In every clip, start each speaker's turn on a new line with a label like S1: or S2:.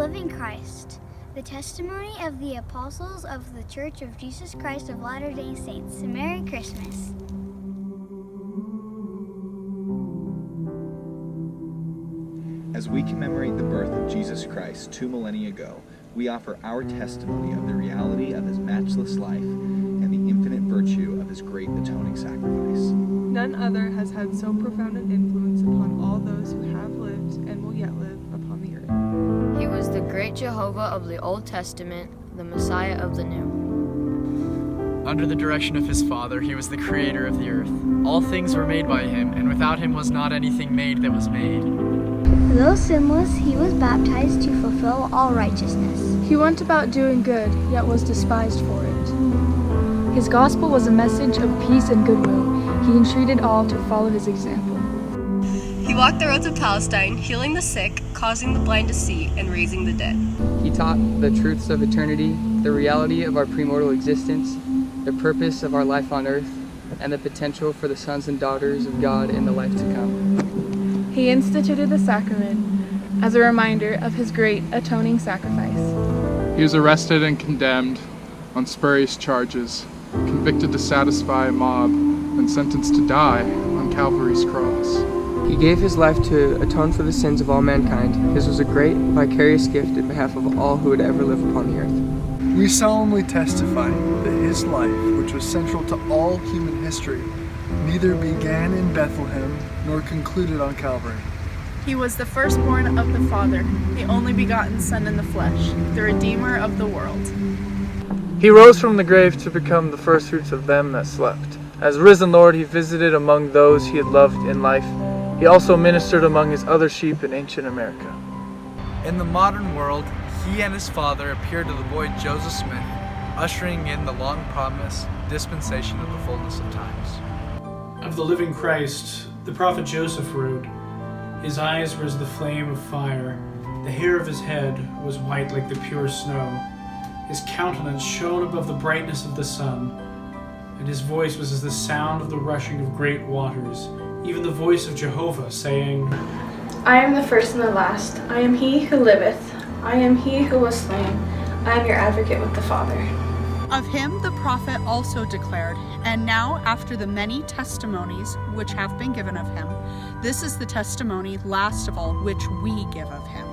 S1: living Christ, the testimony of the apostles of the Church of Jesus Christ of Latter-day Saints. Merry Christmas.
S2: As we commemorate the birth of Jesus Christ 2 millennia ago, we offer our testimony of the reality of his matchless life and the infinite virtue of his great atoning sacrifice.
S3: None other has had so profound an influence upon all those who have lived and will yet live upon the earth.
S4: He was the great Jehovah of the Old Testament, the Messiah of the New.
S5: Under the direction of his Father, he was the creator of the earth. All things were made by him, and without him was not anything made that was made.
S1: Though sinless, he was baptized to fulfill all righteousness.
S6: He went about doing good, yet was despised for it. His gospel was a message of peace and goodwill. He entreated all to follow his example.
S7: He walked the roads of Palestine, healing the sick, causing the blind to see, and raising the dead.
S8: He taught the truths of eternity, the reality of our premortal existence, the purpose of our life on earth, and the potential for the sons and daughters of God in the life to come.
S6: He instituted the sacrament as a reminder of his great atoning sacrifice.
S9: He was arrested and condemned on spurious charges, convicted to satisfy a mob, and sentenced to die on Calvary's cross.
S8: He gave his life to atone for the sins of all mankind. His was a great vicarious gift in behalf of all who would ever live upon the earth.
S10: We solemnly testify that his life, which was central to all human history, neither began in Bethlehem nor concluded on Calvary.
S11: He was the firstborn of the Father, the only begotten Son in the flesh, the Redeemer of the world.
S12: He rose from the grave to become the firstfruits of them that slept. As risen Lord, he visited among those he had loved in life. He also ministered among his other sheep in ancient America.
S13: In the modern world, he and his father appeared to the boy Joseph Smith, ushering in the long-promised dispensation of the fullness of times.
S14: Of the living Christ, the prophet Joseph wrote, "His eyes were as the flame of fire, the hair of his head was white like the pure snow. His countenance shone above the brightness of the sun, and his voice was as the sound of the rushing of great waters, even the voice of Jehovah, saying,
S6: I am the first and the last. I am he who liveth. I am he who was slain. I am your advocate with the Father."
S11: Of him the prophet also declared, "And now, after the many testimonies which have been given of him, this is the testimony last of all which we give of him.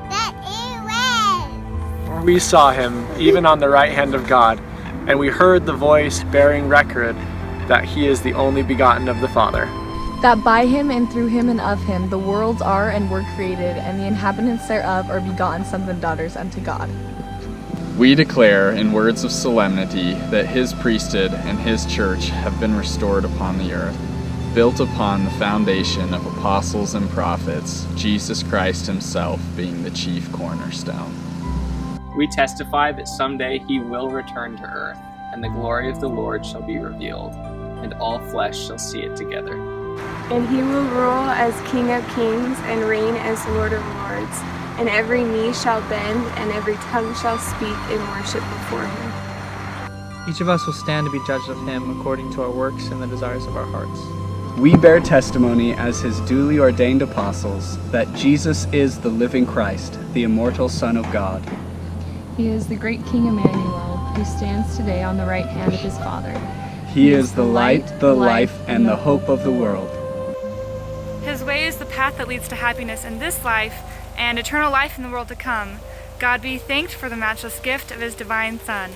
S1: That he lives!
S15: We saw him, even on the right hand of God, and we heard the voice bearing record that he is the only begotten of the Father.
S6: That by him and through him and of him the worlds are and were created, and the inhabitants thereof are begotten sons and daughters unto God.
S16: We declare in words of solemnity that his priesthood and his church have been restored upon the earth, built upon the foundation of apostles and prophets, Jesus Christ himself being the chief cornerstone.
S17: We testify that someday he will return to earth, and the glory of the Lord shall be revealed, and all flesh shall see it together.
S18: And he will rule as King of kings and reign as Lord of lords, and every knee shall bend and every tongue shall speak in worship before him.
S8: Each of us will stand to be judged of him according to our works and the desires of our hearts.
S19: We bear testimony as his duly ordained apostles that Jesus is the living Christ, the immortal Son of God.
S6: He is the great King Emmanuel, who stands today on the right hand of his Father.
S19: He is the light, the life, and the hope of the world.
S20: His way is the path that leads to happiness in this life and eternal life in the world to come. God be thanked for the matchless gift of his divine Son.